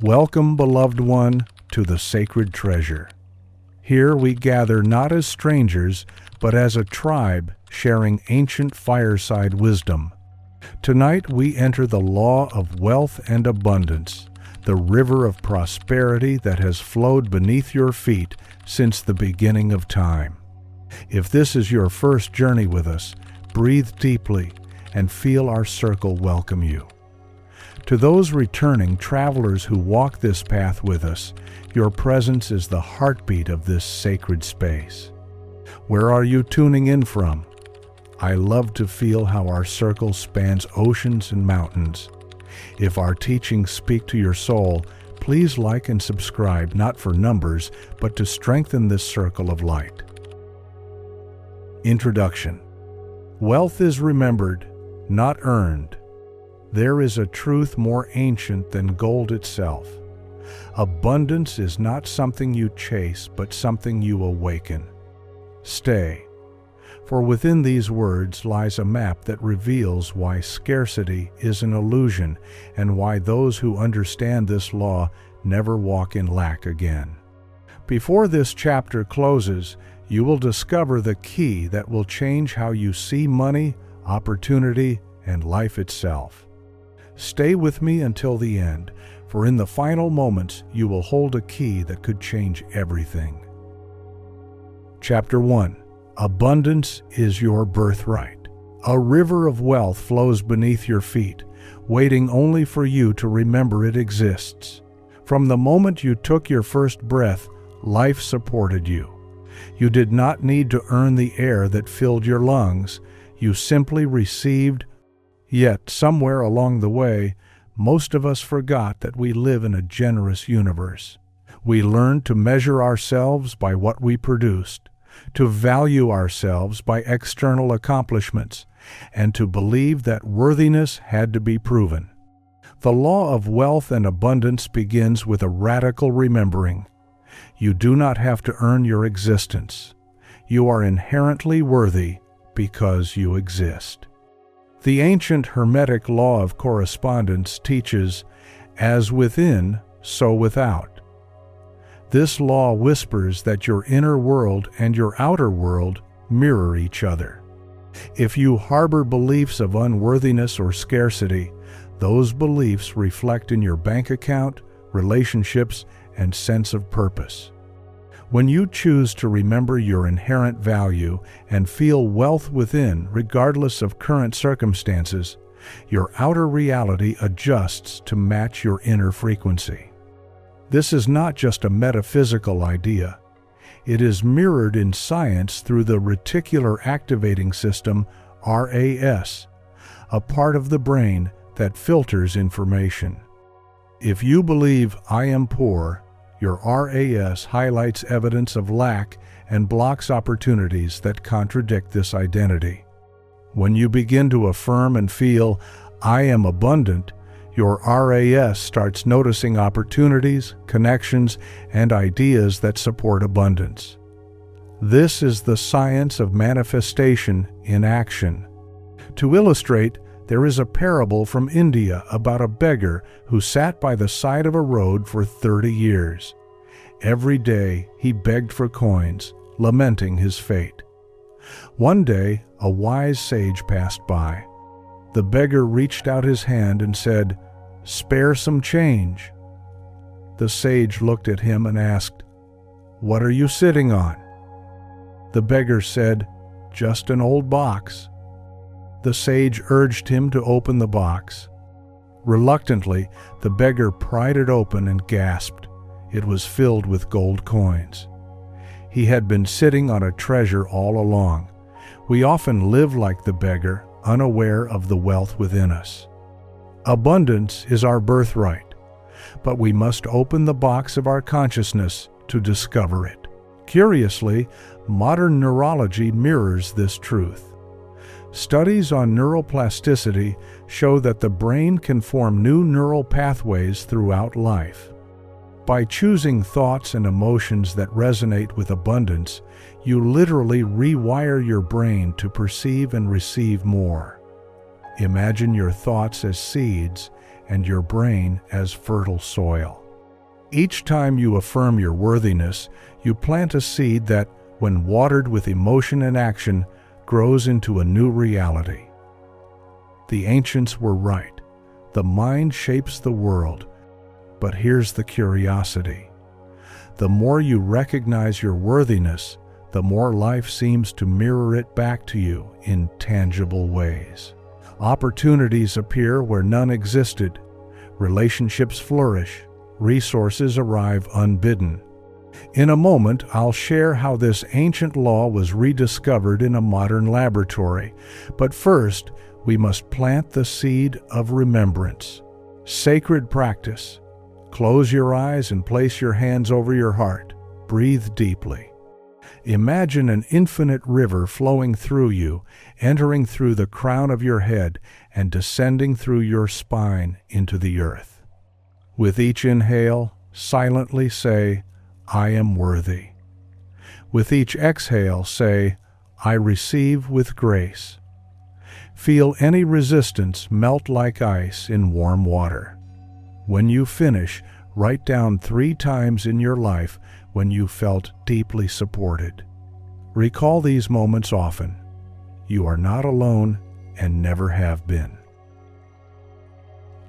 Welcome, beloved one, to the sacred treasure. Here we gather not as strangers, but as a tribe sharing ancient fireside wisdom. Tonight we enter the law of wealth and abundance, the river of prosperity that has flowed beneath your feet since the beginning of time. If this is your first journey with us, breathe deeply and feel our circle welcome you. To those returning travelers who walk this path with us, your presence is the heartbeat of this sacred space. Where are you tuning in from? I love to feel how our circle spans oceans and mountains. If our teachings speak to your soul, please like and subscribe, not for numbers, but to strengthen this circle of light. Introduction. Wealth is remembered, not earned. There is a truth more ancient than gold itself. Abundance is not something you chase, but something you awaken. Stay, for within these words lies a map that reveals why scarcity is an illusion and why those who understand this law never walk in lack again. Before this chapter closes, you will discover the key that will change how you see money, opportunity, and life itself. Stay with me until the end, for in the final moments you will hold a key that could change everything. Chapter 1. Abundance is your birthright. A river of wealth flows beneath your feet, waiting only for you to remember it exists. From the moment you took your first breath, life supported you. You did not need to earn the air that filled your lungs. You simply received. Yet, somewhere along the way, most of us forgot that we live in a generous universe. We learned to measure ourselves by what we produced, to value ourselves by external accomplishments, and to believe that worthiness had to be proven. The law of wealth and abundance begins with a radical remembering. You do not have to earn your existence. You are inherently worthy because you exist. The ancient Hermetic law of correspondence teaches, as within, so without. This law whispers that your inner world and your outer world mirror each other. If you harbor beliefs of unworthiness or scarcity, those beliefs reflect in your bank account, relationships, and sense of purpose. When you choose to remember your inherent value and feel wealth within, regardless of current circumstances, your outer reality adjusts to match your inner frequency. This is not just a metaphysical idea. It is mirrored in science through the reticular activating system, RAS, a part of the brain that filters information. If you believe I am poor, your RAS highlights evidence of lack and blocks opportunities that contradict this identity. When you begin to affirm and feel, I am abundant, your RAS starts noticing opportunities, connections, and ideas that support abundance. This is the science of manifestation in action. To illustrate, there is a parable from India about a beggar who sat by the side of a road for 30 years. Every day he begged for coins, lamenting his fate. One day a wise sage passed by. The beggar reached out his hand and said, "Spare some change." The sage looked at him and asked, "What are you sitting on?" The beggar said, "Just an old box." The sage urged him to open the box. Reluctantly, the beggar pried it open and gasped. It was filled with gold coins. He had been sitting on a treasure all along. We often live like the beggar, unaware of the wealth within us. Abundance is our birthright, but we must open the box of our consciousness to discover it. Curiously, modern neurology mirrors this truth. Studies on neuroplasticity show that the brain can form new neural pathways throughout life. By choosing thoughts and emotions that resonate with abundance, you literally rewire your brain to perceive and receive more. Imagine your thoughts as seeds and your brain as fertile soil. Each time you affirm your worthiness, you plant a seed that, when watered with emotion and action, grows into a new reality. The ancients were right. The mind shapes the world. But here's the curiosity. The more you recognize your worthiness, the more life seems to mirror it back to you in tangible ways. Opportunities appear where none existed. Relationships flourish. Resources arrive unbidden. In a moment, I'll share how this ancient law was rediscovered in a modern laboratory. But first, we must plant the seed of remembrance. Sacred practice. Close your eyes and place your hands over your heart. Breathe deeply. Imagine an infinite river flowing through you, entering through the crown of your head and descending through your spine into the earth. With each inhale, silently say, I am worthy. With each exhale, say, I receive with grace. Feel any resistance melt like ice in warm water. When you finish, write down 3 times in your life when you felt deeply supported. Recall these moments often. You are not alone and never have been.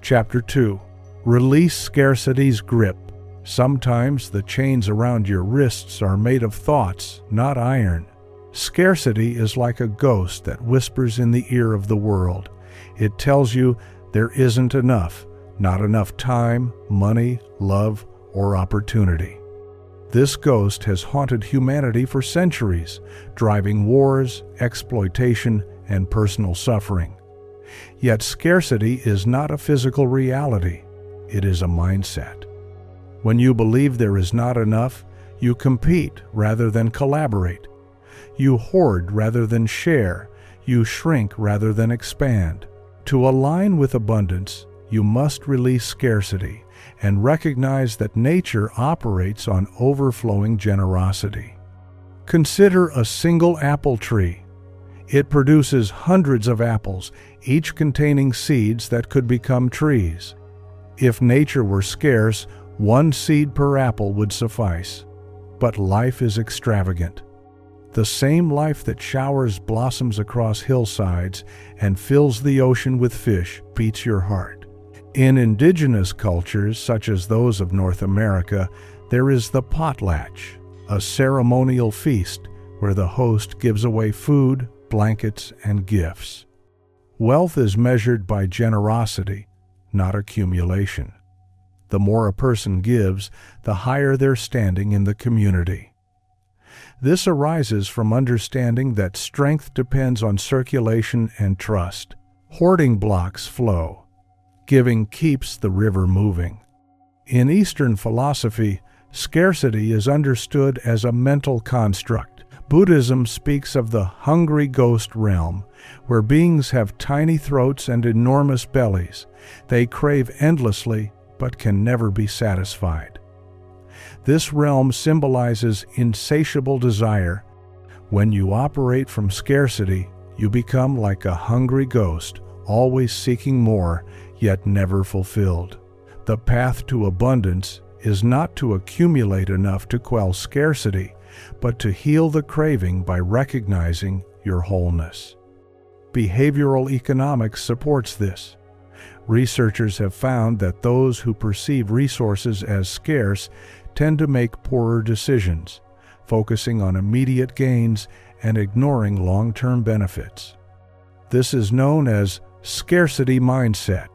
Chapter 2. Release scarcity's grip. Sometimes the chains around your wrists are made of thoughts, not iron. Scarcity is like a ghost that whispers in the ear of the world. It tells you there isn't enough, not enough time, money, love, or opportunity. This ghost has haunted humanity for centuries, driving wars, exploitation, and personal suffering. Yet scarcity is not a physical reality. It is a mindset. When you believe there is not enough, you compete rather than collaborate. You hoard rather than share. You shrink rather than expand. To align with abundance, you must release scarcity and recognize that nature operates on overflowing generosity. Consider a single apple tree. It produces hundreds of apples, each containing seeds that could become trees. If nature were scarce, 1 seed per apple would suffice. But life is extravagant. The same life that showers blossoms across hillsides and fills the ocean with fish beats your heart. In indigenous cultures, such as those of North America, there is the potlatch, a ceremonial feast where the host gives away food, blankets, and gifts. Wealth is measured by generosity, not accumulation. The more a person gives, the higher their standing in the community. This arises from understanding that strength depends on circulation and trust. Hoarding blocks flow. Giving keeps the river moving. In Eastern philosophy, scarcity is understood as a mental construct. Buddhism speaks of the hungry ghost realm, where beings have tiny throats and enormous bellies. They crave endlessly, but can never be satisfied. This realm symbolizes insatiable desire. When you operate from scarcity, you become like a hungry ghost, always seeking more, yet never fulfilled. The path to abundance is not to accumulate enough to quell scarcity, but to heal the craving by recognizing your wholeness. Behavioral economics supports this. Researchers have found that those who perceive resources as scarce tend to make poorer decisions, focusing on immediate gains and ignoring long-term benefits. This is known as scarcity mindset.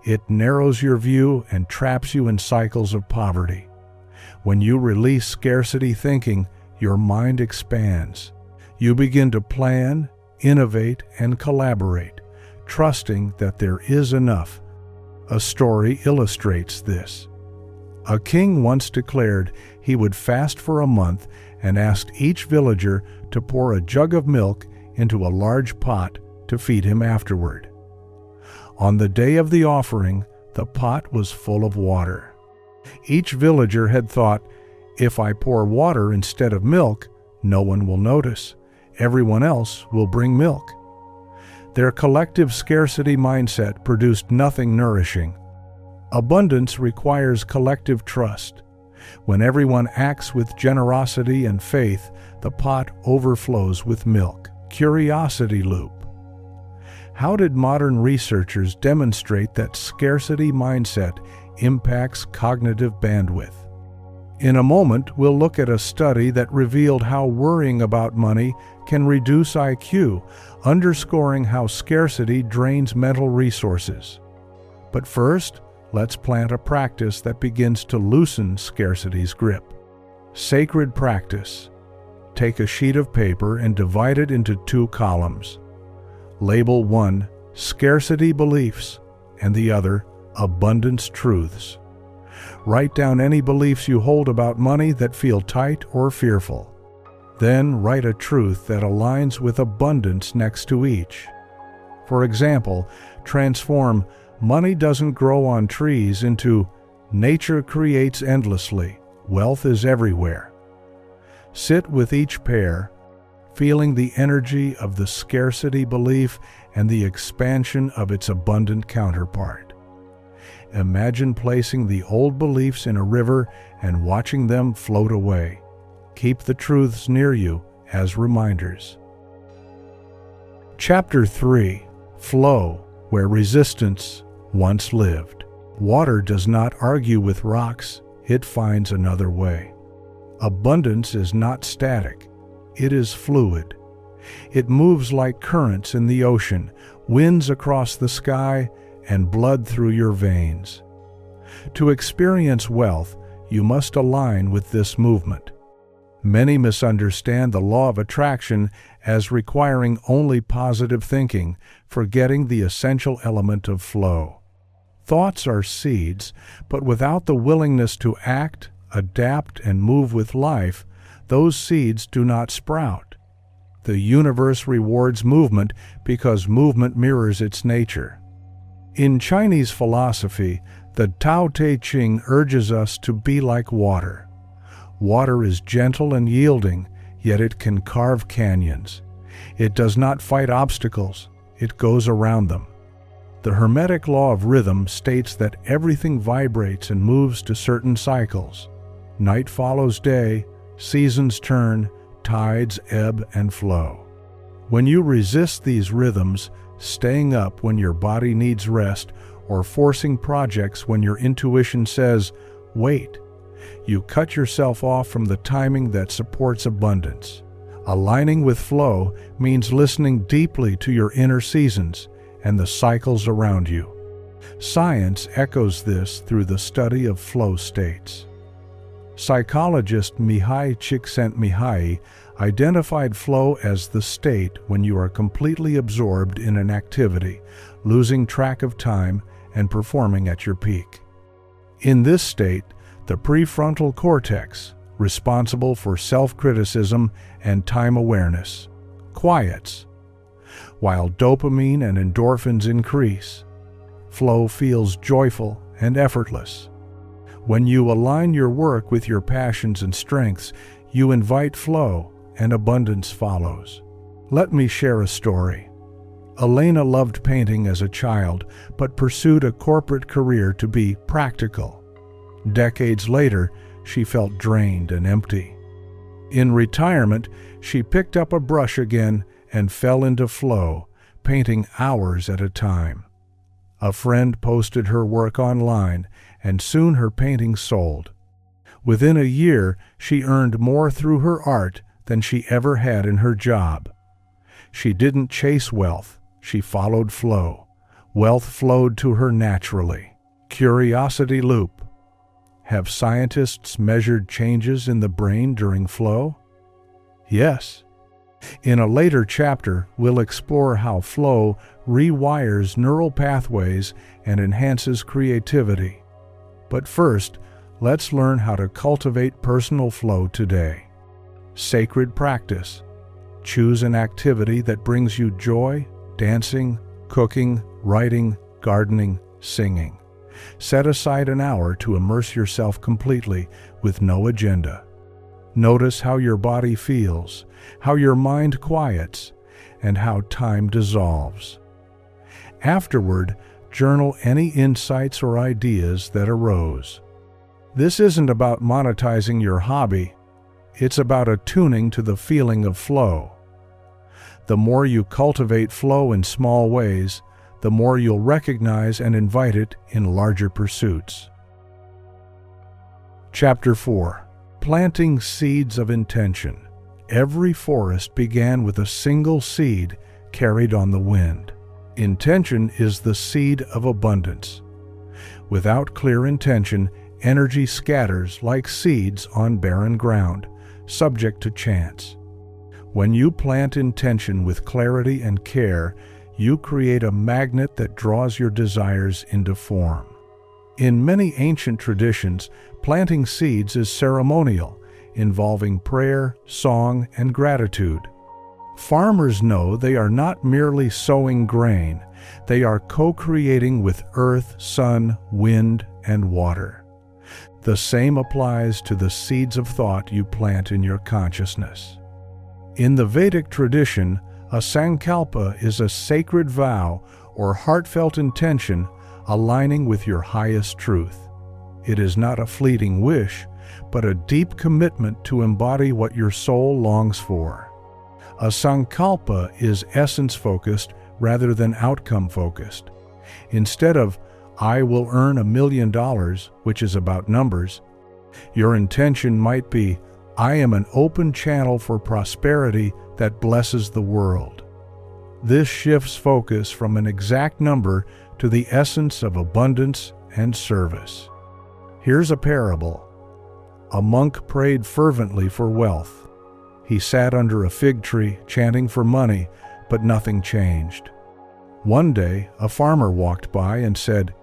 It narrows your view and traps you in cycles of poverty. When you release scarcity thinking, your mind expands. You begin to plan, innovate, and collaborate, trusting that there is enough. A story illustrates this. A king once declared he would fast for a month and asked each villager to pour a jug of milk into a large pot to feed him afterward. On the day of the offering, the pot was full of water. Each villager had thought, if I pour water instead of milk, no one will notice. Everyone else will bring milk. Their collective scarcity mindset produced nothing nourishing. Abundance requires collective trust. When everyone acts with generosity and faith, the pot overflows with milk. Curiosity loop. How did modern researchers demonstrate that scarcity mindset impacts cognitive bandwidth? In a moment, we'll look at a study that revealed how worrying about money can reduce IQ, underscoring how scarcity drains mental resources. But first, let's plant a practice that begins to loosen scarcity's grip. Sacred practice. Take a sheet of paper and divide it into 2 columns. Label one, scarcity beliefs, and the other, abundance truths. Write down any beliefs you hold about money that feel tight or fearful. Then write a truth that aligns with abundance next to each. For example, transform "money doesn't grow on trees" into "nature creates endlessly, wealth is everywhere." Sit with each pair, feeling the energy of the scarcity belief and the expansion of its abundant counterpart. Imagine placing the old beliefs in a river and watching them float away. Keep the truths near you as reminders. Chapter 3. Flow, where resistance once lived. Water does not argue with rocks, it finds another way. Abundance is not static, it is fluid. It moves like currents in the ocean, winds across the sky, and blood through your veins. To experience wealth, you must align with this movement. Many misunderstand the law of attraction as requiring only positive thinking, forgetting the essential element of flow. Thoughts are seeds, but without the willingness to act, adapt, and move with life, those seeds do not sprout. The universe rewards movement because movement mirrors its nature. In Chinese philosophy, the Tao Te Ching urges us to be like water. Water is gentle and yielding, yet it can carve canyons. It does not fight obstacles, it goes around them. The Hermetic law of rhythm states that everything vibrates and moves to certain cycles. Night follows day, seasons turn, tides ebb and flow. When you resist these rhythms, staying up when your body needs rest, or forcing projects when your intuition says, "Wait," you cut yourself off from the timing that supports abundance. Aligning with flow means listening deeply to your inner seasons and the cycles around you. Science echoes this through the study of flow states. Psychologist Mihai Csikszentmihalyi identified flow as the state when you are completely absorbed in an activity, losing track of time, and performing at your peak. In this state, the prefrontal cortex, responsible for self-criticism and time awareness, quiets, while dopamine and endorphins increase. Flow feels joyful and effortless. When you align your work with your passions and strengths, you invite flow, and abundance follows. Let me share a story. Elena loved painting as a child, but pursued a corporate career to be practical. Decades later, she felt drained and empty. In retirement, she picked up a brush again and fell into flow, painting hours at a time. A friend posted her work online, and soon her paintings sold. Within a year, she earned more through her art than she ever had in her job. She didn't chase wealth, she followed flow. Wealth flowed to her naturally. Curiosity loop. Have scientists measured changes in the brain during flow? Yes. In a later chapter, we'll explore how flow rewires neural pathways and enhances creativity. But first, let's learn how to cultivate personal flow today. Sacred practice. Choose an activity that brings you joy: dancing, cooking, writing, gardening, singing. Set aside an hour to immerse yourself completely with no agenda. Notice how your body feels, how your mind quiets, and how time dissolves. Afterward, Journal any insights or ideas that arose. This isn't about monetizing your hobby. It's about attuning to the feeling of flow. The more you cultivate flow in small ways, the more you'll recognize and invite it in larger pursuits. Chapter 4. Planting Seeds of Intention. Every forest began with a single seed carried on the wind. Intention is the seed of abundance. Without clear intention, energy scatters like seeds on barren ground, subject to chance. When you plant intention with clarity and care, you create a magnet that draws your desires into form. In many ancient traditions, planting seeds is ceremonial, involving prayer, song, and gratitude. Farmers know they are not merely sowing grain, they are co-creating with earth, sun, wind, and water. The same applies to the seeds of thought you plant in your consciousness. In the Vedic tradition, a sankalpa is a sacred vow or heartfelt intention aligning with your highest truth. It is not a fleeting wish, but a deep commitment to embody what your soul longs for. A sankalpa is essence-focused rather than outcome-focused. Instead of, "I will earn $1 million," which is about numbers, your intention might be, "I am an open channel for prosperity that blesses the world." This shifts focus from an exact number to the essence of abundance and service. Here's a parable. A monk prayed fervently for wealth. He sat under a fig tree, chanting for money, but nothing changed. One day, a farmer walked by and said,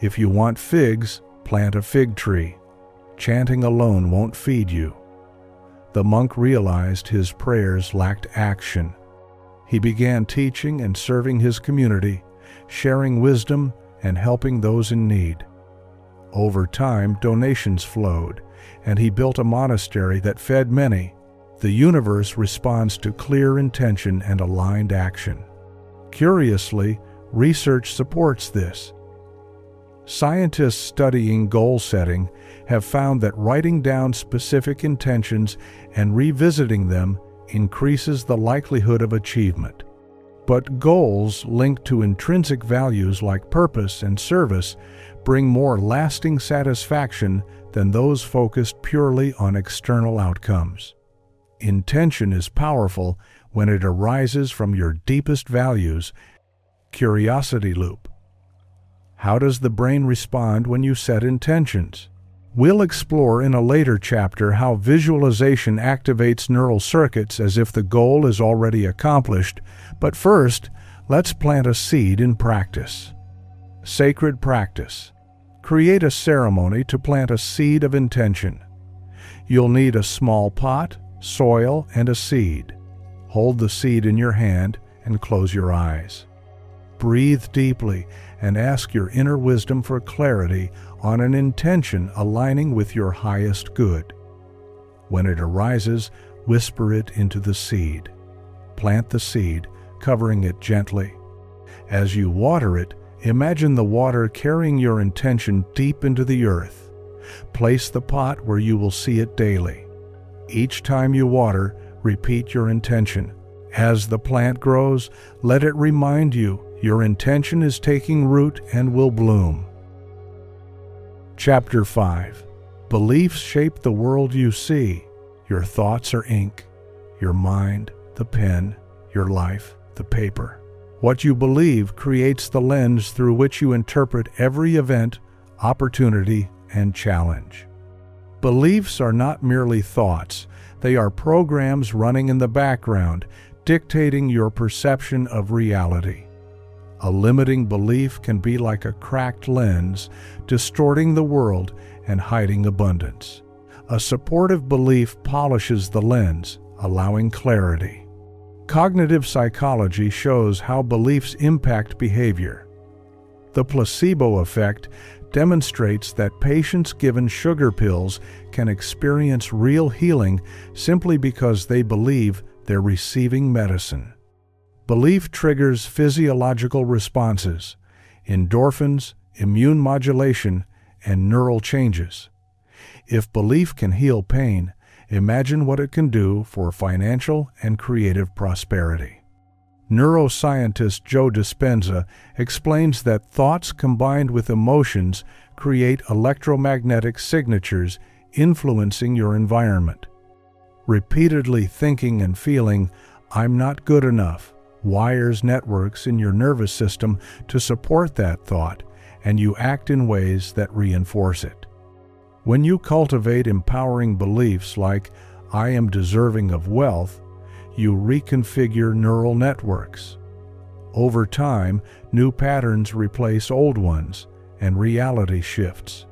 "If you want figs, plant a fig tree. Chanting alone won't feed you." The monk realized his prayers lacked action. He began teaching and serving his community, sharing wisdom and helping those in need. Over time, donations flowed, and he built a monastery that fed many. The universe responds to clear intention and aligned action. Curiously, research supports this. Scientists studying goal setting have found that writing down specific intentions and revisiting them increases the likelihood of achievement. But goals linked to intrinsic values like purpose and service bring more lasting satisfaction than those focused purely on external outcomes. Intention is powerful when it arises from your deepest values. Curiosity loop. How does the brain respond when you set intentions? We'll explore in a later chapter how visualization activates neural circuits as if the goal is already accomplished, but first, let's plant a seed in practice. Sacred practice. Create a ceremony to plant a seed of intention. You'll need a small pot, soil, and a seed. Hold the seed in your hand and close your eyes. Breathe deeply and ask your inner wisdom for clarity on an intention aligning with your highest good. When it arises, whisper it into the seed. Plant the seed, covering it gently. As you water it, imagine the water carrying your intention deep into the earth. Place the pot where you will see it daily. Each time you water, repeat your intention. As the plant grows, let it remind you your intention is taking root and will bloom. Chapter 5. Beliefs shape the world you see. Your thoughts are ink. Your mind, the pen. Your life, the paper. What you believe creates the lens through which you interpret every event, opportunity, and challenge. Beliefs are not merely thoughts. They are programs running in the background, dictating your perception of reality. A limiting belief can be like a cracked lens, distorting the world and hiding abundance. A supportive belief polishes the lens, allowing clarity. Cognitive psychology shows how beliefs impact behavior. The placebo effect demonstrates that patients given sugar pills can experience real healing simply because they believe they're receiving medicine. Belief triggers physiological responses. endorphins, immune modulation, and neural changes. If belief can heal pain, imagine what it can do for financial and creative prosperity. Neuroscientist Joe Dispenza explains that thoughts combined with emotions create electromagnetic signatures influencing your environment. Repeatedly thinking and feeling, "I'm not good enough," wires networks in your nervous system to support that thought, and you act in ways that reinforce it. When you cultivate empowering beliefs like, "I am deserving of wealth," you reconfigure neural networks. Over time, new patterns replace old ones, and reality shifts.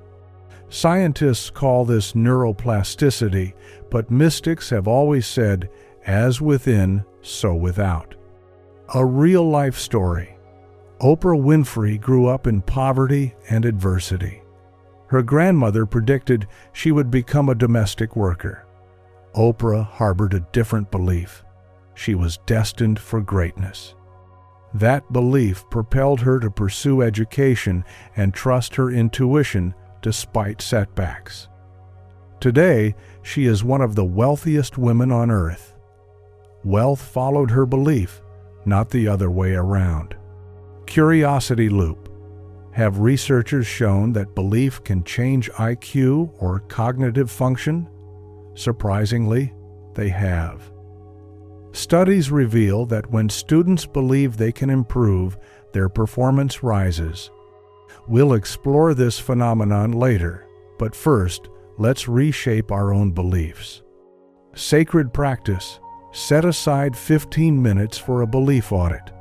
Scientists call this neuroplasticity, but mystics have always said, "As within, so without." A real-life story. Oprah Winfrey grew up in poverty and adversity. Her grandmother predicted she would become a domestic worker. Oprah harbored a different belief. She was destined for greatness. That belief propelled her to pursue education and trust her intuition despite setbacks. Today, she is one of the wealthiest women on earth. Wealth followed her belief, not the other way around. Curiosity loop. Have researchers shown that belief can change IQ or cognitive function? Surprisingly, they have. Studies reveal that when students believe they can improve, their performance rises. We'll explore this phenomenon later, but first, let's reshape our own beliefs. Sacred practice. Set aside 15 minutes for a belief audit.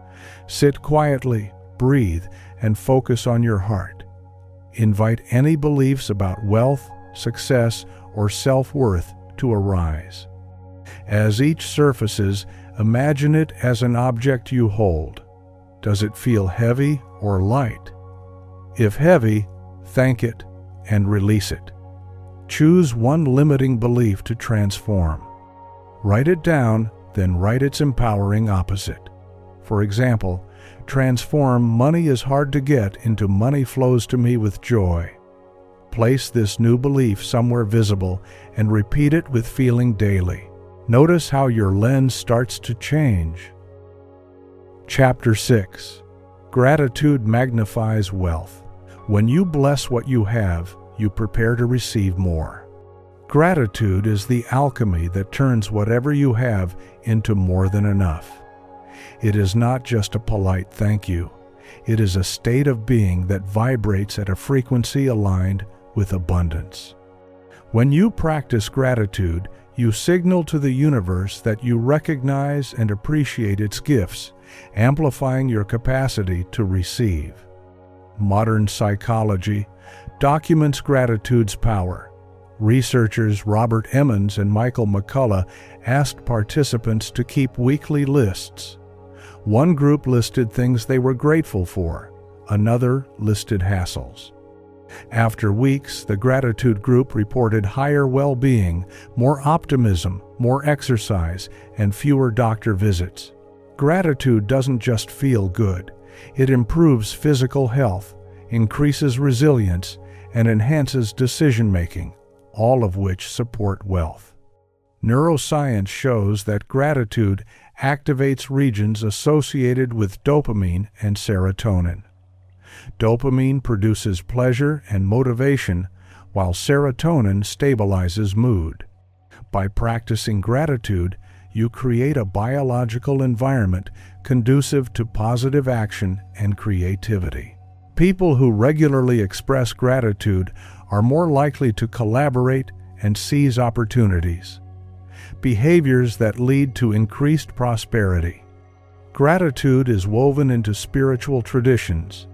Sit quietly, breathe, and focus on your heart. Invite any beliefs about wealth, success, or self-worth to arise. As each surfaces, imagine it as an object you hold. Does it feel heavy or light? If heavy, thank it and release it. Choose one limiting belief to transform. Write it down, then write its empowering opposite. For example, transform "money is hard to get" into "money flows to me with joy." Place this new belief somewhere visible and repeat it with feeling daily. Notice how your lens starts to change. Chapter 6. Gratitude magnifies wealth. When you bless what you have, you prepare to receive more. Gratitude is the alchemy that turns whatever you have into more than enough. It is not just a polite thank you. It is a state of being that vibrates at a frequency aligned with abundance. When you practice gratitude, you signal to the universe that you recognize and appreciate its gifts, amplifying your capacity to receive. Modern psychology documents gratitude's power. Researchers Robert Emmons and Michael McCullough asked participants to keep weekly lists. One group listed things they were grateful for, another listed hassles. After weeks, the gratitude group reported higher well-being, more optimism, more exercise, and fewer doctor visits. Gratitude doesn't just feel good. It improves physical health, increases resilience, and enhances decision-making, all of which support wealth. Neuroscience shows that gratitude activates regions associated with dopamine and serotonin. Dopamine produces pleasure and motivation, while serotonin stabilizes mood. By practicing gratitude, you create a biological environment conducive to positive action and creativity. People who regularly express gratitude are more likely to collaborate and seize opportunities. Behaviors that lead to increased prosperity. Gratitude is woven into spiritual traditions.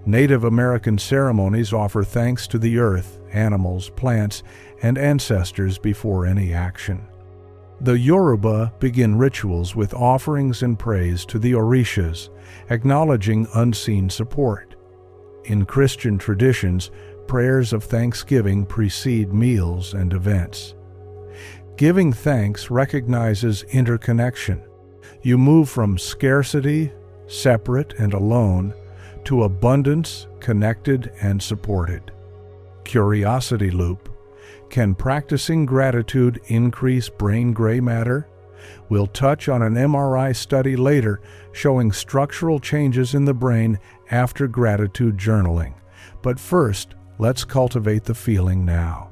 Native American ceremonies offer thanks to the earth, animals, plants, and ancestors before any action. The Yoruba begin rituals with offerings and praise to the Orishas, acknowledging unseen support. In Christian traditions, prayers of thanksgiving precede meals and events. Giving thanks recognizes interconnection. You move from scarcity, separate and alone, to abundance, connected, and supported. Curiosity loop. Can practicing gratitude increase brain gray matter? We'll touch on an MRI study later showing structural changes in the brain after gratitude journaling. But first, let's cultivate the feeling now.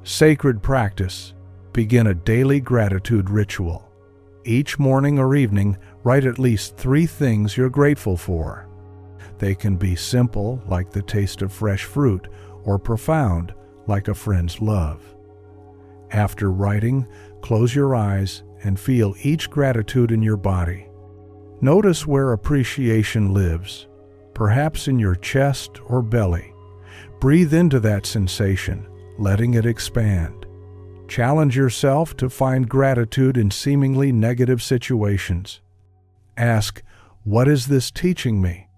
Sacred practice. Begin a daily gratitude ritual. Each morning or evening, write at least 3 things you're grateful for. They can be simple, like the taste of fresh fruit, or profound, like a friend's love. After writing, close your eyes and feel each gratitude in your body. Notice where appreciation lives, perhaps in your chest or belly. Breathe into that sensation, letting it expand. Challenge yourself to find gratitude in seemingly negative situations. Ask, what is this teaching me?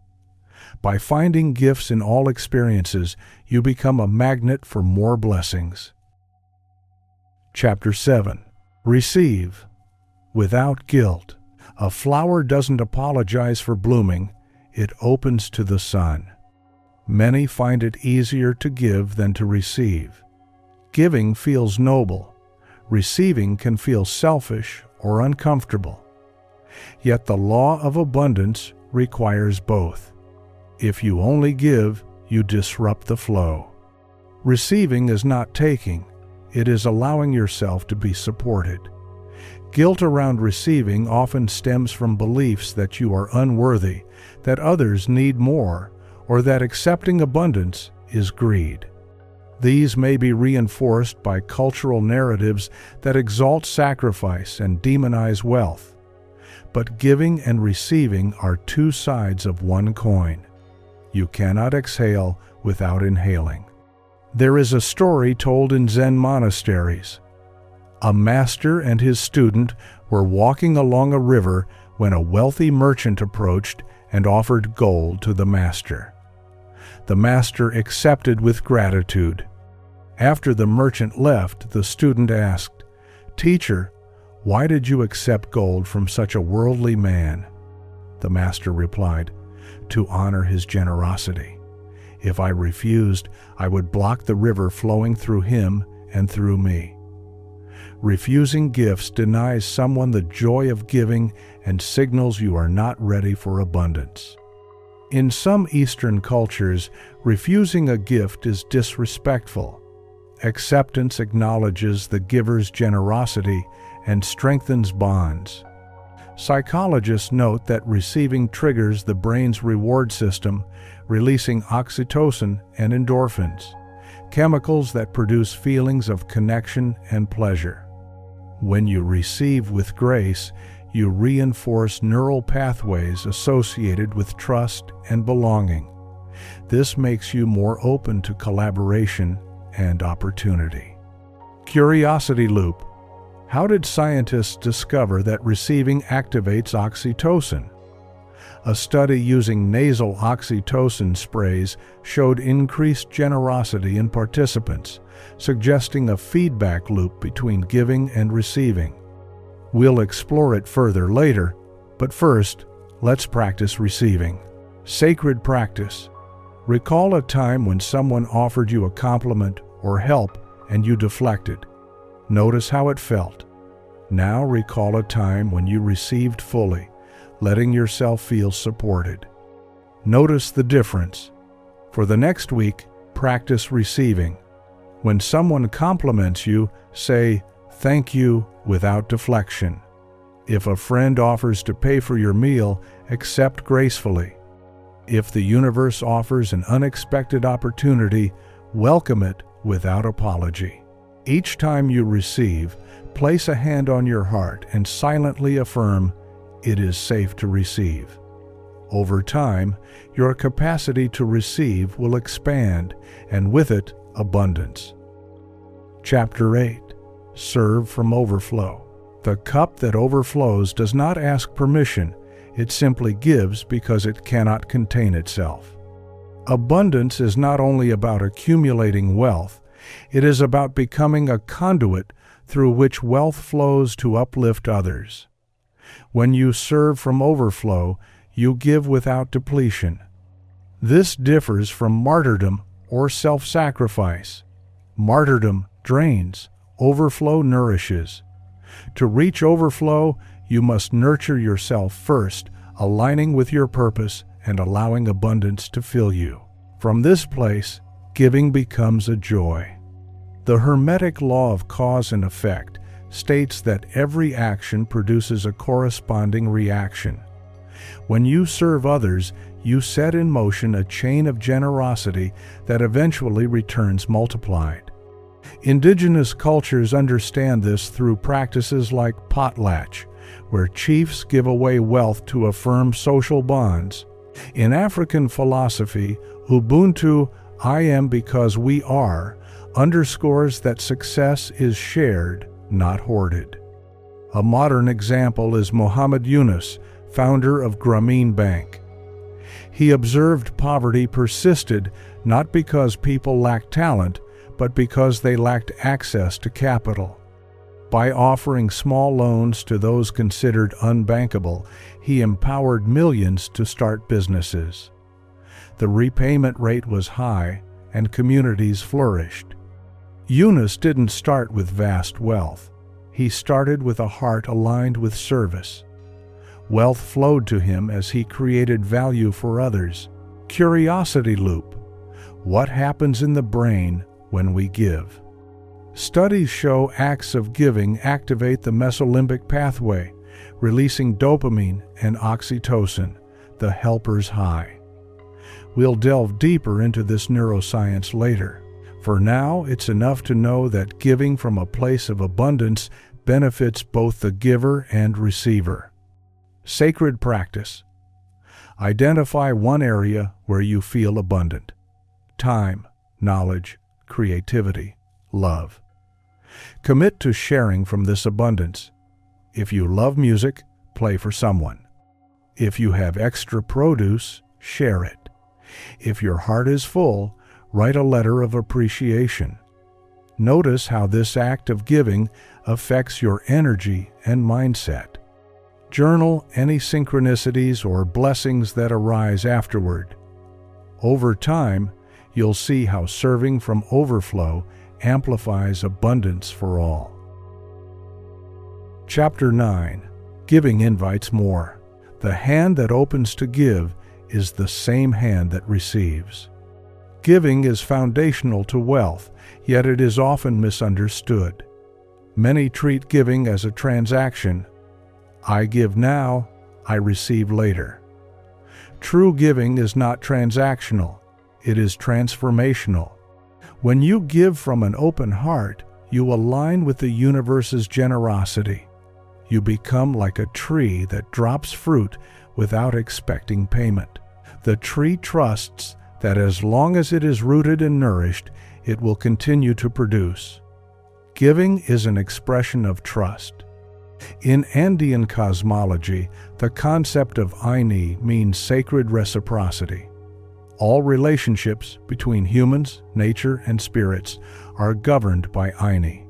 By finding gifts in all experiences, you become a magnet for more blessings. Chapter 7. Receive. Without guilt. A flower doesn't apologize for blooming, it opens to the sun. Many find it easier to give than to receive. Giving feels noble. Receiving can feel selfish or uncomfortable. Yet the law of abundance requires both. If you only give, you disrupt the flow. Receiving is not taking, it is allowing yourself to be supported. Guilt around receiving often stems from beliefs that you are unworthy, that others need more, or that accepting abundance is greed. These may be reinforced by cultural narratives that exalt sacrifice and demonize wealth. But giving and receiving are 2 sides of one coin. You cannot exhale without inhaling. There is a story told in Zen monasteries. A master and his student were walking along a river when a wealthy merchant approached and offered gold to the master. The master accepted with gratitude. After the merchant left, the student asked, "Teacher, why did you accept gold from such a worldly man?" The master replied, "To honor his generosity. If I refused, I would block the river flowing through him and through me." Refusing gifts denies someone the joy of giving and signals you are not ready for abundance. In some Eastern cultures, refusing a gift is disrespectful. Acceptance acknowledges the giver's generosity and strengthens bonds. Psychologists note that receiving triggers the brain's reward system, releasing oxytocin and endorphins, chemicals that produce feelings of connection and pleasure. When you receive with grace, you reinforce neural pathways associated with trust and belonging. This makes you more open to collaboration and opportunity. Curiosity loop. How did scientists discover that receiving activates oxytocin? A study using nasal oxytocin sprays showed increased generosity in participants, suggesting a feedback loop between giving and receiving. We'll explore it further later, but first, let's practice receiving. Sacred practice. Recall a time when someone offered you a compliment or help and you deflected. Notice how it felt. Now recall a time when you received fully, letting yourself feel supported. Notice the difference. For the next week, practice receiving. When someone compliments you, say, "Thank you," without deflection. If a friend offers to pay for your meal, accept gracefully. If the universe offers an unexpected opportunity, welcome it without apology. Each time you receive, place a hand on your heart and silently affirm, "It is safe to receive." Over time, your capacity to receive will expand, and with it, abundance. Chapter 8. Serve from overflow. The cup that overflows does not ask permission, it simply gives because it cannot contain itself. Abundance is not only about accumulating wealth, it is about becoming a conduit through which wealth flows to uplift others. When you serve from overflow, you give without depletion. This differs from martyrdom or self-sacrifice. Martyrdom drains, overflow nourishes. To reach overflow, you must nurture yourself first, aligning with your purpose and allowing abundance to fill you. From this place, giving becomes a joy. The Hermetic law of cause and effect states that every action produces a corresponding reaction. When you serve others, you set in motion a chain of generosity that eventually returns multiplied. Indigenous cultures understand this through practices like potlatch, where chiefs give away wealth to affirm social bonds. In African philosophy, Ubuntu, I am because we are, underscores that success is shared, not hoarded. A modern example is Muhammad Yunus, founder of Grameen Bank. He observed poverty persisted not because people lacked talent, but because they lacked access to capital. By offering small loans to those considered unbankable, he empowered millions to start businesses. The repayment rate was high, and communities flourished. Yunus didn't start with vast wealth. He started with a heart aligned with service. Wealth flowed to him as he created value for others. Curiosity loop. What happens in the brain when we give? Studies show acts of giving activate the mesolimbic pathway, releasing dopamine and oxytocin, the helper's high. We'll delve deeper into this neuroscience later. For now, it's enough to know that giving from a place of abundance benefits both the giver and receiver. Sacred practice. Identify one area where you feel abundant. Time, knowledge, creativity, love. Commit to sharing from this abundance. If you love music, play for someone. If you have extra produce, share it. If your heart is full, write a letter of appreciation. Notice how this act of giving affects your energy and mindset. Journal any synchronicities or blessings that arise afterward. Over time, you'll see how serving from overflow amplifies abundance for all. Chapter 9. Giving invites more. The hand that opens to give is the same hand that receives. Giving is foundational to wealth, yet it is often misunderstood. Many treat giving as a transaction. I give now, I receive later. True giving is not transactional, it is transformational. When you give from an open heart, you align with the universe's generosity. You become like a tree that drops fruit without expecting payment. The tree trusts that as long as it is rooted and nourished, it will continue to produce. Giving is an expression of trust. In Andean cosmology, the concept of Aini means sacred reciprocity. All relationships between humans, nature, and spirits are governed by Aini.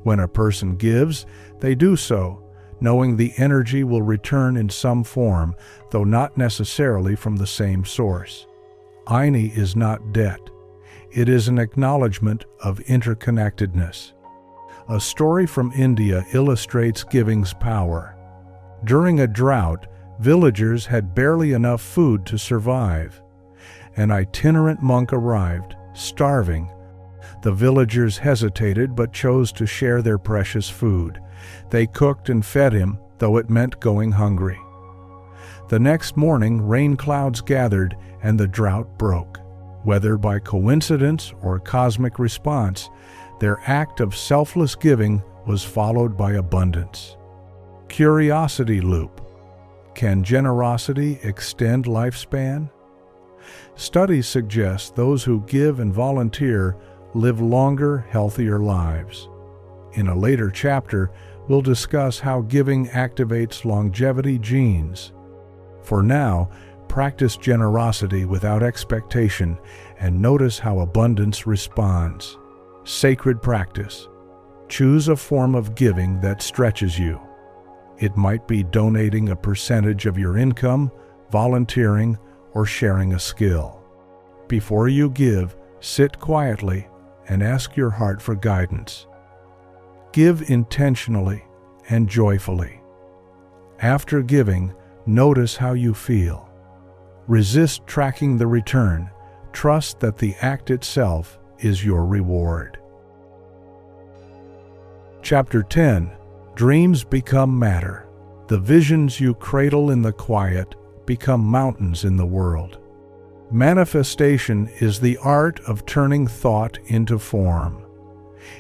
When a person gives, they do so, knowing the energy will return in some form, though not necessarily from the same source. Aini is not debt. It is an acknowledgement of interconnectedness. A story from India illustrates giving's power. During a drought, villagers had barely enough food to survive. An itinerant monk arrived, starving. The villagers hesitated but chose to share their precious food. They cooked and fed him, though it meant going hungry. The next morning, rain clouds gathered and the drought broke. Whether by coincidence or cosmic response, their act of selfless giving was followed by abundance. Curiosity loop. Can generosity extend lifespan? Studies suggest those who give and volunteer live longer, healthier lives. In a later chapter, we'll discuss how giving activates longevity genes. For now, practice generosity without expectation and notice how abundance responds. Sacred practice. Choose a form of giving that stretches you. It might be donating a percentage of your income, volunteering, or sharing a skill. Before you give, sit quietly and ask your heart for guidance. Give intentionally and joyfully. After giving, notice how you feel. Resist tracking the return. Trust that the act itself is your reward. Chapter 10. Dreams become matter. The visions you cradle in the quiet become mountains in the world. Manifestation is the art of turning thought into form.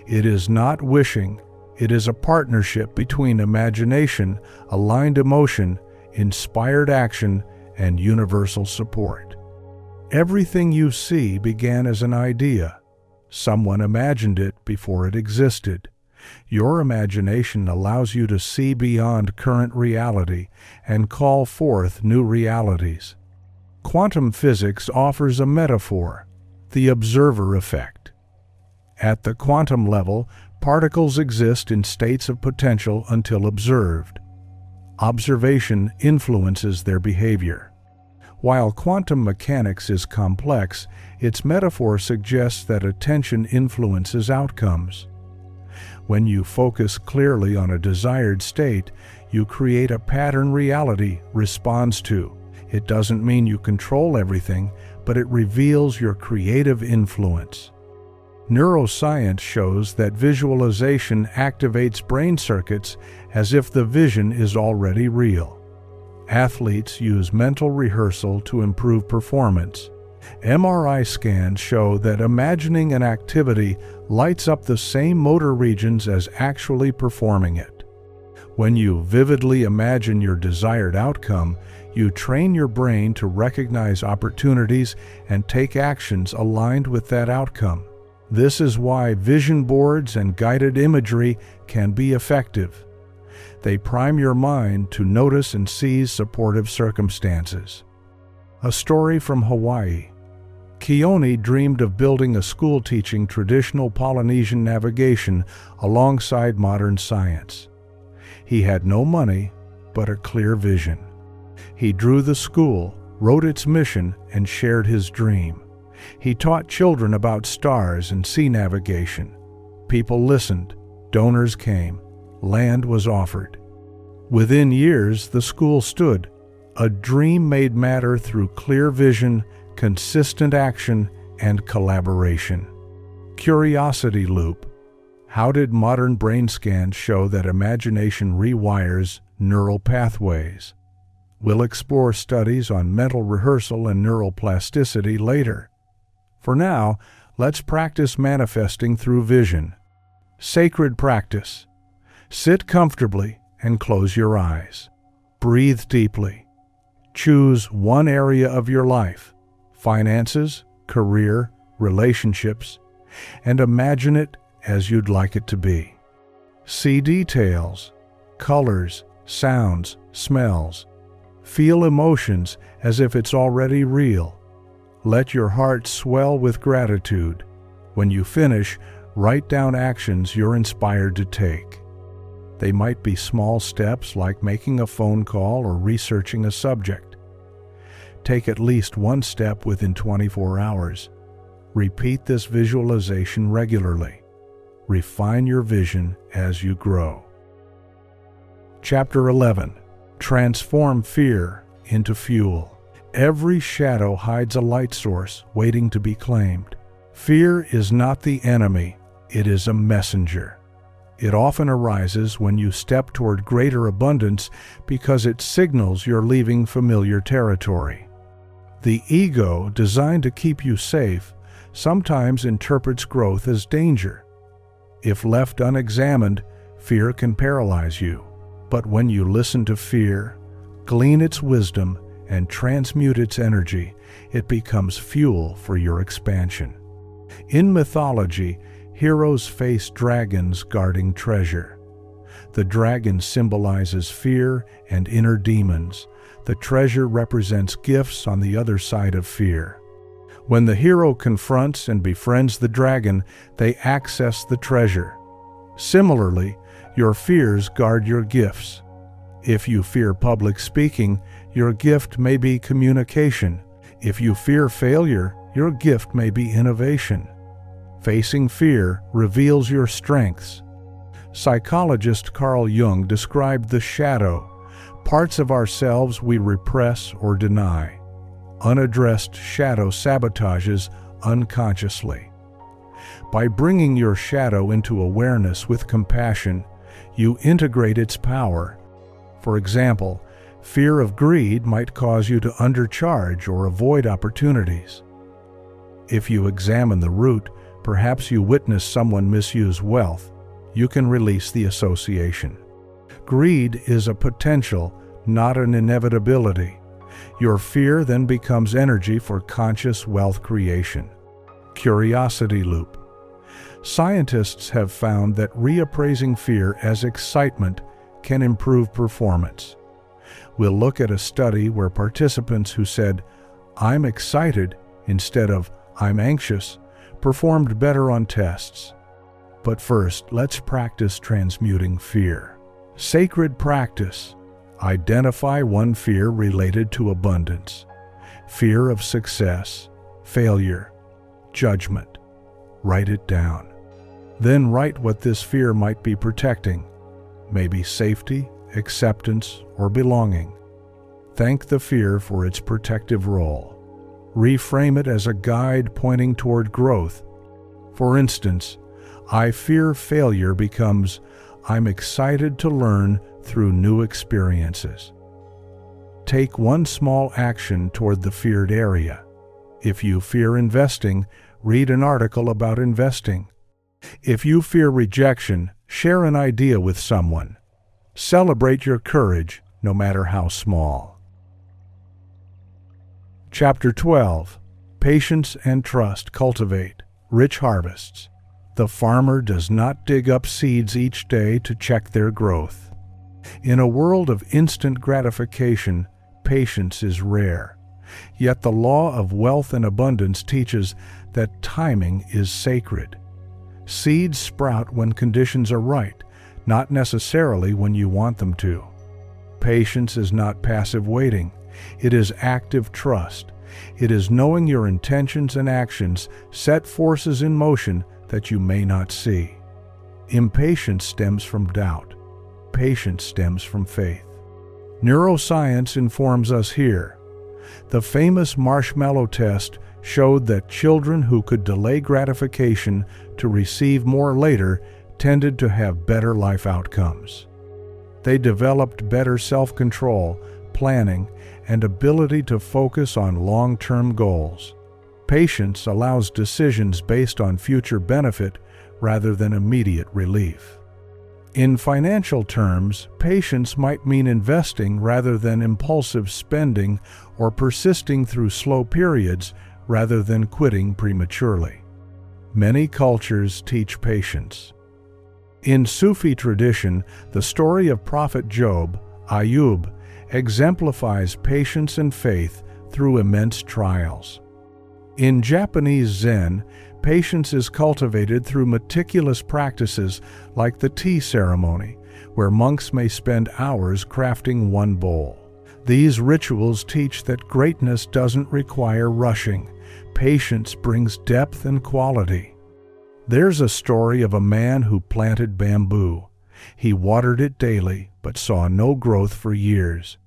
It is not wishing, it is a partnership between imagination, aligned emotion, inspired action, and universal support. Everything you see began as an idea. Someone imagined it before it existed. Your imagination allows you to see beyond current reality and call forth new realities. Quantum physics offers a metaphor, the observer effect. At the quantum level, particles exist in states of potential until observed. Observation influences their behavior. While quantum mechanics is complex, its metaphor suggests that attention influences outcomes. When you focus clearly on a desired state, you create a pattern reality responds to. It doesn't mean you control everything, but it reveals your creative influence. Neuroscience shows that visualization activates brain circuits as if the vision is already real. Athletes use mental rehearsal to improve performance. MRI scans show that imagining an activity lights up the same motor regions as actually performing it. When you vividly imagine your desired outcome, you train your brain to recognize opportunities and take actions aligned with that outcome. This is why vision boards and guided imagery can be effective. They prime your mind to notice and seize supportive circumstances. A story from Hawaii. Keone dreamed of building a school teaching traditional Polynesian navigation alongside modern science. He had no money, but a clear vision. He drew the school, wrote its mission, and shared his dream. He taught children about stars and sea navigation. People listened, donors came, land was offered. Within years, the school stood, a dream made matter through clear vision, consistent action, and collaboration. Curiosity loop. How did modern brain scans show that imagination rewires neural pathways? We'll explore studies on mental rehearsal and neural plasticity later. For now, let's practice manifesting through vision. Sacred practice. Sit comfortably and close your eyes. Breathe deeply. Choose one area of your life, finances, career, relationships, and imagine it as you'd like it to be. See details, colors, sounds, smells. Feel emotions as if it's already real. Let your heart swell with gratitude. When you finish, write down actions you're inspired to take. They might be small steps like making a phone call or researching a subject. Take at least one step within 24 hours. Repeat this visualization regularly. Refine your vision as you grow. Chapter 11. Transform fear into fuel. Every shadow hides a light source waiting to be claimed. Fear is not the enemy, it is a messenger. It often arises when you step toward greater abundance because it signals you're leaving familiar territory. The ego, designed to keep you safe, sometimes interprets growth as danger. If left unexamined, fear can paralyze you. But when you listen to fear, glean its wisdom, and transmute its energy, it becomes fuel for your expansion. In mythology, heroes face dragons guarding treasure. The dragon symbolizes fear and inner demons. The treasure represents gifts on the other side of fear. When the hero confronts and befriends the dragon, they access the treasure. Similarly, your fears guard your gifts. If you fear public speaking, your gift may be communication. If you fear failure, Your gift may be innovation. Facing fear reveals your strengths. Psychologist Carl Jung described the shadow, parts of ourselves we repress or deny. Unaddressed shadow sabotages unconsciously. By bringing your shadow into awareness with compassion, you integrate its power. For example, fear of greed might cause you to undercharge or avoid opportunities. If you examine the root, perhaps you witness someone misuse wealth. You can release the association. Greed is a potential, not an inevitability. Your fear then becomes energy for conscious wealth creation. Curiosity loop. Scientists have found that reappraising fear as excitement can improve performance. We'll look at a study where participants who said, "I'm excited," instead of "I'm anxious," performed better on tests. But first, let's practice transmuting fear. Sacred practice. Identify one fear related to abundance. Fear of success, failure, judgment. Write it down. Then write what this fear might be protecting. Maybe safety, acceptance, or belonging. Thank the fear for its protective role. Reframe it as a guide pointing toward growth. For instance, "I fear failure" becomes "I'm excited to learn through new experiences." Take one small action toward the feared area. If you fear investing, read an article about investing. If you fear rejection, share an idea with someone. Celebrate your courage, no matter how small. Chapter 12. Patience and trust cultivate rich harvests. The farmer does not dig up seeds each day to check their growth. In a world of instant gratification, patience is rare. Yet the law of wealth and abundance teaches that timing is sacred. Seeds sprout when conditions are right, not necessarily when you want them to. Patience is not passive waiting. It is active trust. It is knowing your intentions and actions set forces in motion that you may not see. Impatience stems from doubt. Patience stems from faith. Neuroscience informs us here. The famous marshmallow test showed that children who could delay gratification to receive more later tended to have better life outcomes. They developed better self-control, planning, and ability to focus on long-term goals. Patience allows decisions based on future benefit rather than immediate relief. In financial terms, patience might mean investing rather than impulsive spending or persisting through slow periods rather than quitting prematurely. Many cultures teach patience. In Sufi tradition, the story of Prophet Job, Ayub, exemplifies patience and faith through immense trials. In Japanese Zen, patience is cultivated through meticulous practices like the tea ceremony, where monks may spend hours crafting one bowl. These rituals teach that greatness doesn't require rushing. Patience brings depth and quality. There's a story of a man who planted bamboo. He watered it daily, but saw no growth for years.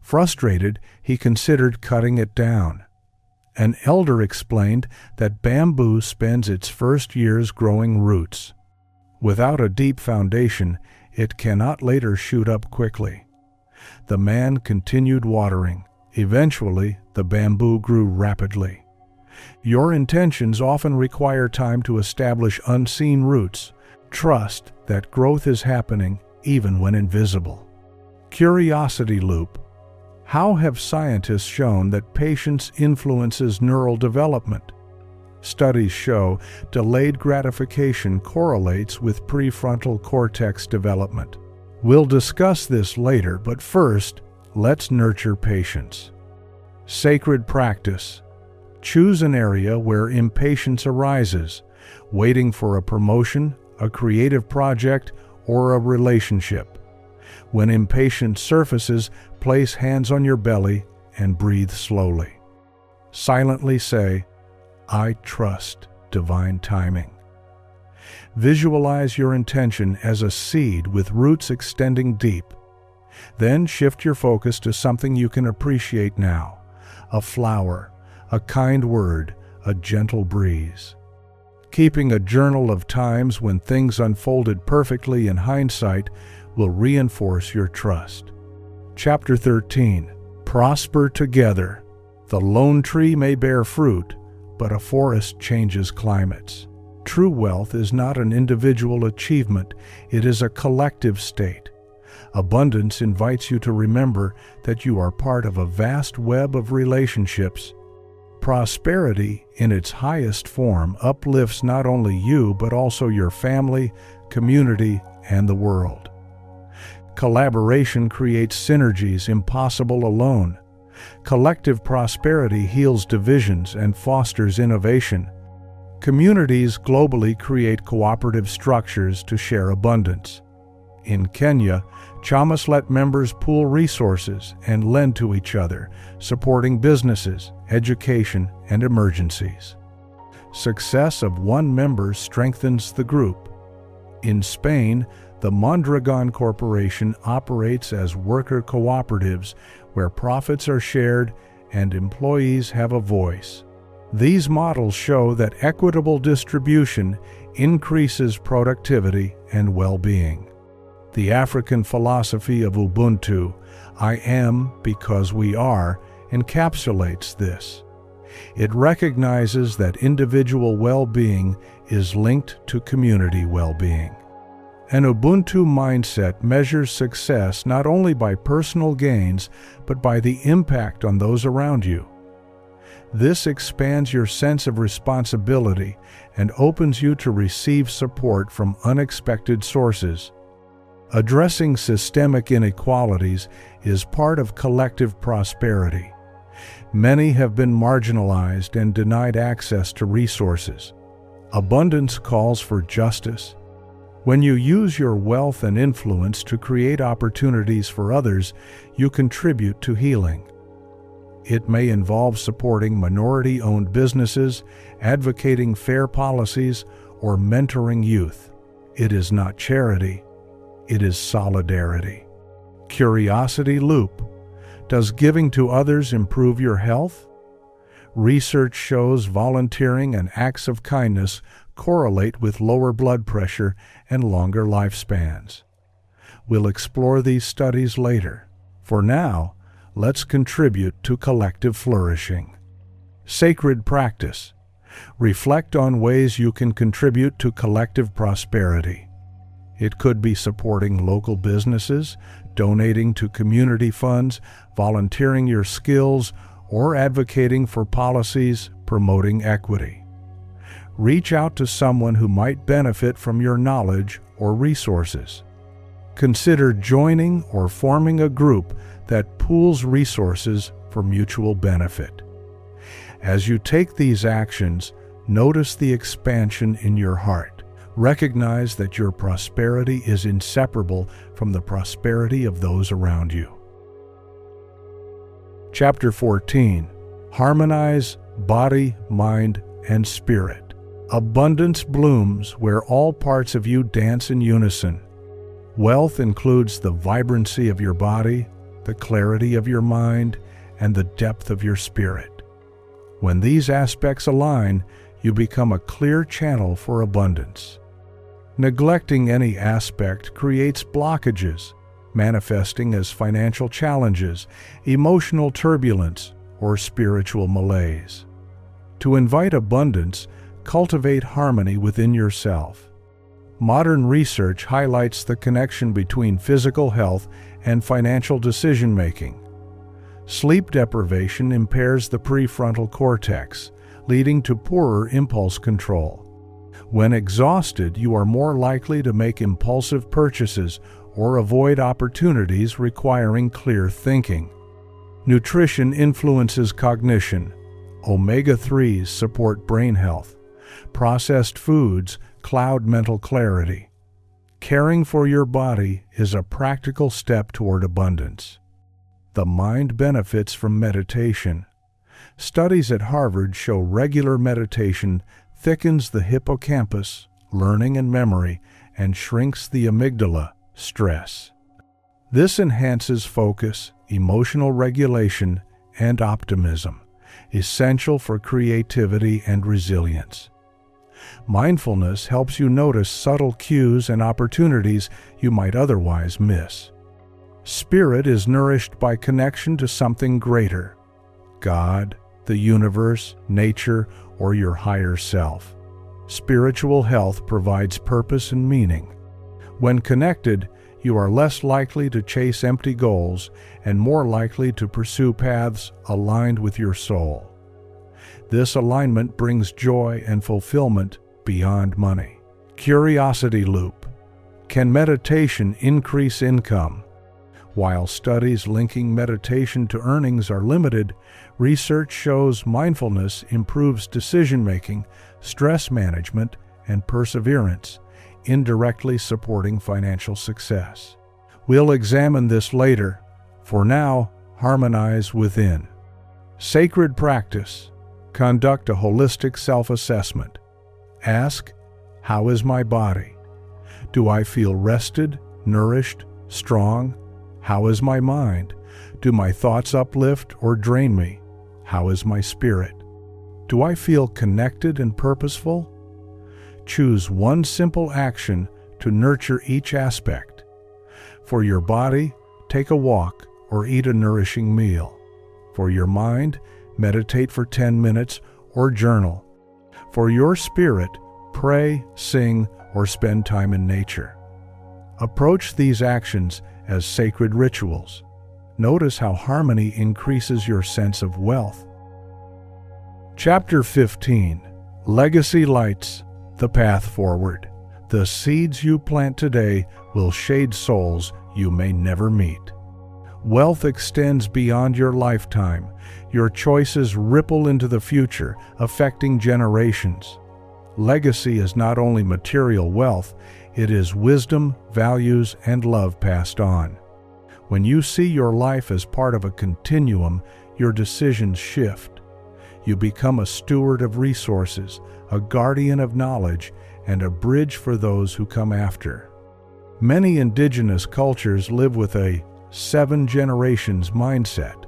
Frustrated, he considered cutting it down. An elder explained that bamboo spends its first years growing roots. Without a deep foundation, it cannot later shoot up quickly. The man continued watering. Eventually, the bamboo grew rapidly. Your intentions often require time to establish unseen roots. Trust that growth is happening even when invisible. Curiosity loop. How have scientists shown that patience influences neural development? Studies show delayed gratification correlates with prefrontal cortex development. We'll discuss this later, but first, let's nurture patience. Sacred practice. Choose an area where impatience arises, waiting for a promotion, a creative project, or a relationship. When impatience surfaces, place hands on your belly and breathe slowly. Silently say, I trust divine timing. Visualize your intention as a seed with roots extending deep. Then shift your focus to something you can appreciate now: a flower, a kind word, a gentle breeze. Keeping a journal of times when things unfolded perfectly in hindsight will reinforce your trust. Chapter 13. Prosper together. The lone tree may bear fruit, but a forest changes climates. True wealth is not an individual achievement, it is a collective state. Abundance invites you to remember that you are part of a vast web of relationships. Prosperity, in its highest form, uplifts not only you but also your family, community, and the world. Collaboration creates synergies impossible alone. Collective prosperity heals divisions and fosters innovation. Communities globally create cooperative structures to share abundance. In Kenya, chamas let members pool resources and lend to each other, supporting businesses, education, and emergencies. Success of one member strengthens the group. In Spain, the Mondragon Corporation operates as worker cooperatives where profits are shared and employees have a voice. These models show that equitable distribution increases productivity and well-being. The African philosophy of Ubuntu, I am because we are, encapsulates this. It recognizes that individual well-being is linked to community well-being. An Ubuntu mindset measures success not only by personal gains, but by the impact on those around you. This expands your sense of responsibility and opens you to receive support from unexpected sources. Addressing systemic inequalities is part of collective prosperity. Many have been marginalized and denied access to resources. Abundance calls for justice. When you use your wealth and influence to create opportunities for others, you contribute to healing. It may involve supporting minority-owned businesses, advocating fair policies, or mentoring youth. It is not charity. It is solidarity. Curiosity loop. Does giving to others improve your health? Research shows volunteering and acts of kindness correlate with lower blood pressure and longer lifespans. We'll explore these studies later. For now, let's contribute to collective flourishing. Sacred practice. Reflect on ways you can contribute to collective prosperity. It could be supporting local businesses, donating to community funds, volunteering your skills, or advocating for policies promoting equity. Reach out to someone who might benefit from your knowledge or resources. Consider joining or forming a group that pools resources for mutual benefit. As you take these actions, notice the expansion in your heart. Recognize that your prosperity is inseparable from the prosperity of those around you. Chapter 14. Harmonize body, mind, and spirit. Abundance blooms where all parts of you dance in unison. Wealth includes the vibrancy of your body, the clarity of your mind, and the depth of your spirit. When these aspects align, you become a clear channel for abundance. Neglecting any aspect creates blockages, manifesting as financial challenges, emotional turbulence, or spiritual malaise. To invite abundance, cultivate harmony within yourself. Modern research highlights the connection between physical health and financial decision-making. Sleep deprivation impairs the prefrontal cortex, leading to poorer impulse control. When exhausted, you are more likely to make impulsive purchases or avoid opportunities requiring clear thinking. Nutrition influences cognition. Omega-3s support brain health. Processed foods cloud mental clarity. Caring for your body is a practical step toward abundance. The mind benefits from meditation. Studies at Harvard show regular meditation thickens the hippocampus, learning and memory, and shrinks the amygdala, stress. This enhances focus, emotional regulation, and optimism, essential for creativity and resilience. Mindfulness helps you notice subtle cues and opportunities you might otherwise miss. Spirit is nourished by connection to something greater: God, the universe, nature, or your higher self. Spiritual health provides purpose and meaning. When connected, you are less likely to chase empty goals and more likely to pursue paths aligned with your soul. This alignment brings joy and fulfillment beyond money. Curiosity loop. Can meditation increase income? While studies linking meditation to earnings are limited, research shows mindfulness improves decision-making, stress management, and perseverance, indirectly supporting financial success. We'll examine this later. For now, harmonize within. Sacred practice. Conduct a holistic self-assessment. Ask, how is my body? Do I feel rested, nourished, strong? How is my mind? Do my thoughts uplift or drain me? How is my spirit? Do I feel connected and purposeful? Choose one simple action to nurture each aspect. For your body, take a walk or eat a nourishing meal. For your mind, meditate for 10 minutes or journal. For your spirit, pray, sing, or spend time in nature. Approach these actions as sacred rituals. Notice how harmony increases your sense of wealth. Chapter 15. Legacy Lights the Path Forward. The seeds you plant today will shade souls you may never meet. Wealth extends beyond your lifetime. Your choices ripple into the future, affecting generations. Legacy is not only material wealth, it is wisdom, values, and love passed on. When you see your life as part of a continuum, your decisions shift. You become a steward of resources, a guardian of knowledge, and a bridge for those who come after. Many indigenous cultures live with a 7 generations mindset.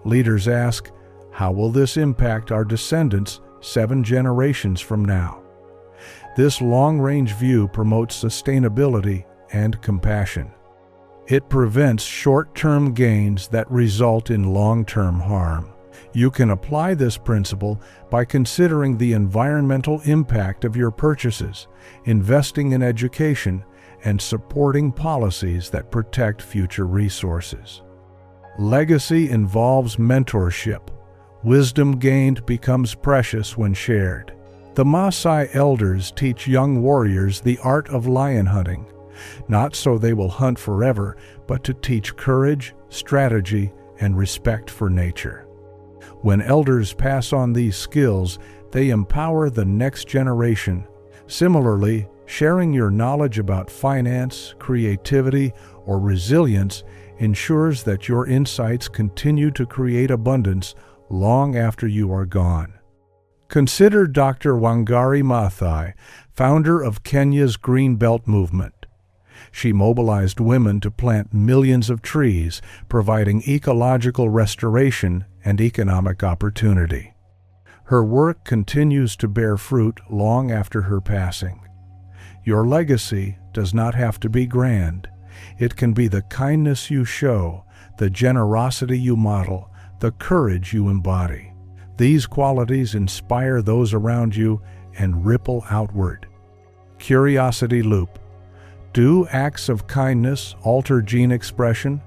Leaders ask, how will this impact our descendants 7 generations from now? This long-range view promotes sustainability and compassion. It prevents short-term gains that result in long-term harm. You can apply this principle by considering the environmental impact of your purchases, investing in education, and supporting policies that protect future resources. Legacy involves mentorship. Wisdom gained becomes precious when shared. The Maasai elders teach young warriors the art of lion hunting, not so they will hunt forever, but to teach courage, strategy, and respect for nature. When elders pass on these skills, they empower the next generation. Similarly, sharing your knowledge about finance, creativity, or resilience ensures that your insights continue to create abundance long after you are gone. Consider Dr. Wangari Maathai, founder of Kenya's Green Belt movement. She mobilized women to plant millions of trees, providing ecological restoration and economic opportunity. Her work continues to bear fruit long after her passing. Your legacy does not have to be grand. It can be the kindness you show, the generosity you model, the courage you embody. These qualities inspire those around you and ripple outward. Curiosity loop. Do acts of kindness alter gene expression?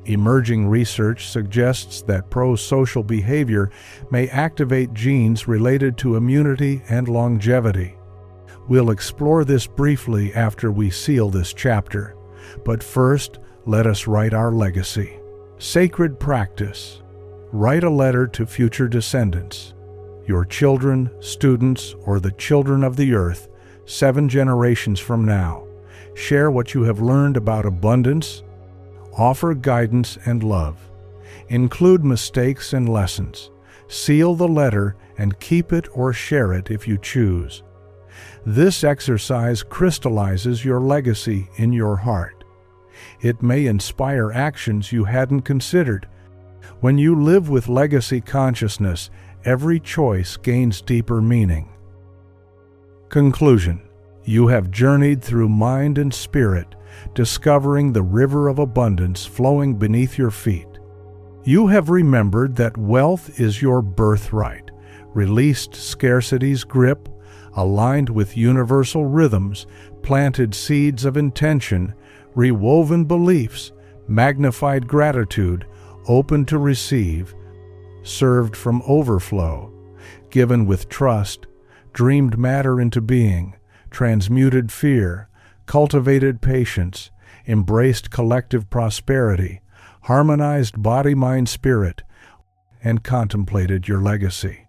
Emerging research suggests that pro-social behavior may activate genes related to immunity and longevity. We'll explore this briefly after we seal this chapter, but first, let us write our legacy. Sacred practice. Write a letter to future descendants, your children, students, or the children of the earth, 7 generations from now. Share what you have learned about abundance. Offer guidance and love. Include mistakes and lessons. seal the letter, and keep it or share it if you choose. This exercise crystallizes your legacy in your heart. It may inspire actions you hadn't considered. When you live with legacy consciousness, every choice gains deeper meaning. Conclusion. You have journeyed through mind and spirit, discovering the river of abundance flowing beneath your feet. You have remembered that wealth is your birthright, released scarcity's grip, aligned with universal rhythms, planted seeds of intention, rewoven beliefs, magnified gratitude, open to receive, served from overflow, given with trust, dreamed matter into being, transmuted fear, cultivated patience, embraced collective prosperity, harmonized body, mind, spirit, and contemplated your legacy.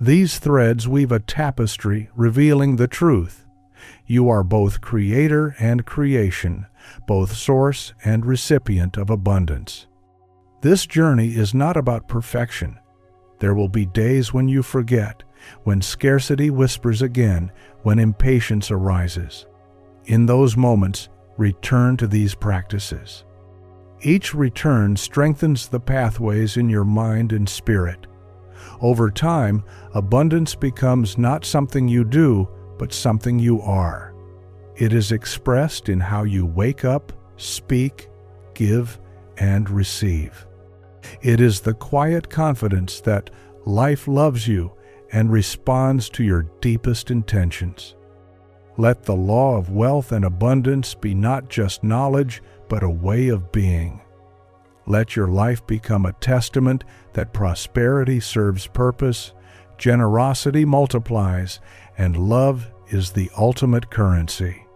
These threads weave a tapestry revealing the truth. You are both creator and creation, both source and recipient of abundance. This journey is not about perfection. There will be days when you forget, when scarcity whispers again, when impatience arises. In those moments, return to these practices. Each return strengthens the pathways in your mind and spirit. Over time, abundance becomes not something you do, but something you are. It is expressed in how you wake up, speak, give, and receive. It is the quiet confidence that life loves you and responds to your deepest intentions. Let the law of wealth and abundance be not just knowledge, but a way of being. Let your life become a testament that prosperity serves purpose, generosity multiplies, and love is the ultimate currency.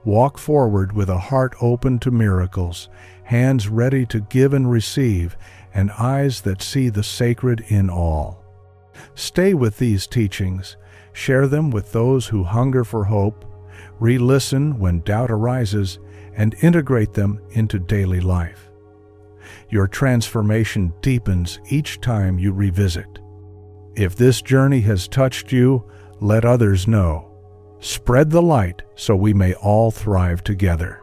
Walk forward with a heart open to miracles, hands ready to give and receive, and eyes that see the sacred in all. Stay with these teachings, share them with those who hunger for hope, re-listen when doubt arises, and integrate them into daily life. Your transformation deepens each time you revisit. If this journey has touched you, let others know. Spread the light so we may all thrive together.